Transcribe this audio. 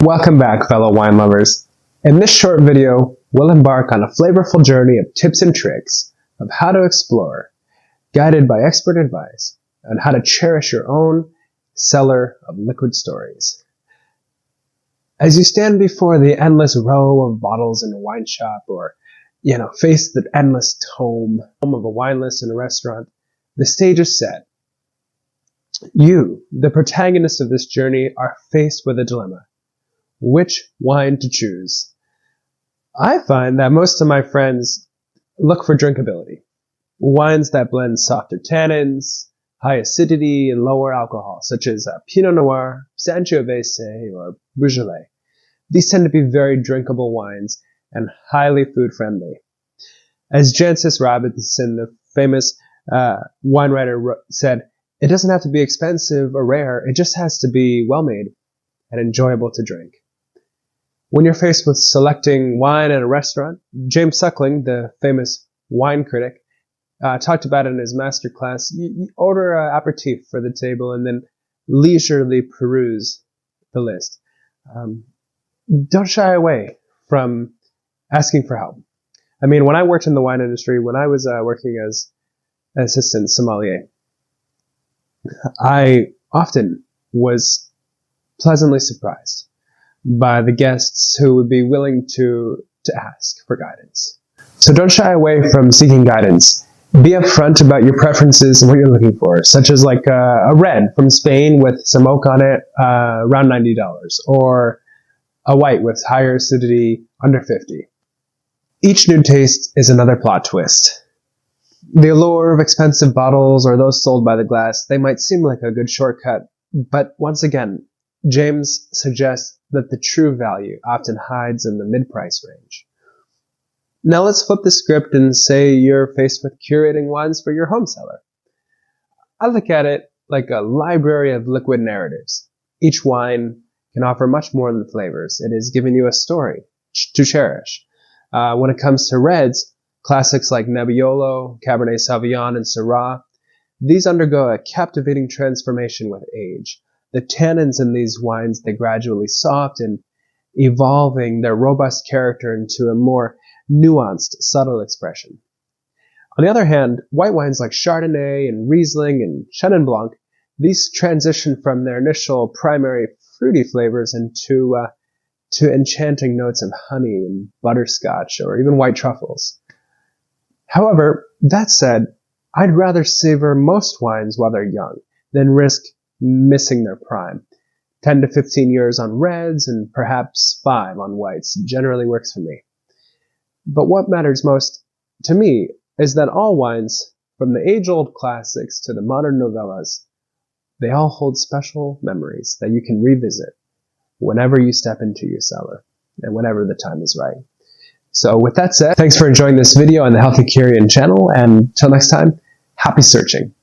Welcome back, fellow wine lovers. In this short video, we'll embark on a flavorful journey of tips and tricks of how to explore, guided by expert advice, on how to cherish your own cellar of liquid stories. As you stand before the endless row of bottles in a wine shop or, face the endless tome of a wine list in a restaurant, the stage is set. You, the protagonist of this journey, are faced with a dilemma. Which wine to choose? I find that most of my friends look for drinkability. Wines that blend softer tannins, high acidity, and lower alcohol, such as Pinot Noir, Sangiovese, or Beaujolais. These tend to be very drinkable wines and highly food-friendly. As Jancis Robinson, the famous wine writer, said, "It doesn't have to be expensive or rare, it just has to be well-made and enjoyable to drink." When you're faced with selecting wine at a restaurant, James Suckling, the famous wine critic, talked about it in his masterclass. You order an aperitif for the table and then leisurely peruse the list. Don't shy away from asking for help. I mean, when I worked in the wine industry, when I was working as an assistant sommelier, I often was pleasantly surprised by the guests who would be willing to ask for guidance. So don't shy away from seeking guidance. Be upfront about your preferences and what you're looking for, such as like a red from Spain with some oak on it, around $90, or a white with higher acidity, under 50. Each new taste is another plot twist. The allure of expensive bottles or those sold by the glass, they might seem like a good shortcut, but once again, James suggests that the true value often hides in the mid-price range. Now let's flip the script and say you're faced with curating wines for your home cellar. I look at it like a library of liquid narratives. Each wine can offer much more than flavors. It is giving you a story to cherish. When it comes to reds, classics like Nebbiolo, Cabernet Sauvignon, and Syrah, these undergo a captivating transformation with age. The tannins in these wines, they gradually soften, evolving their robust character into a more nuanced, subtle expression. On the other hand, white wines like Chardonnay and Riesling and Chenin Blanc, these transition from their initial primary fruity flavors into enchanting notes of honey and butterscotch or even white truffles. However, that said, I'd rather savor most wines while they're young than risk missing their prime. 10 to 15 years on reds and perhaps 5 on whites generally works for me. But what matters most to me is that all wines, from the age-old classics to the modern novellas, they all hold special memories that you can revisit whenever you step into your cellar and whenever the time is right. So with that said, thanks for enjoying this video on the Healthy Curian channel, and until next time, happy searching.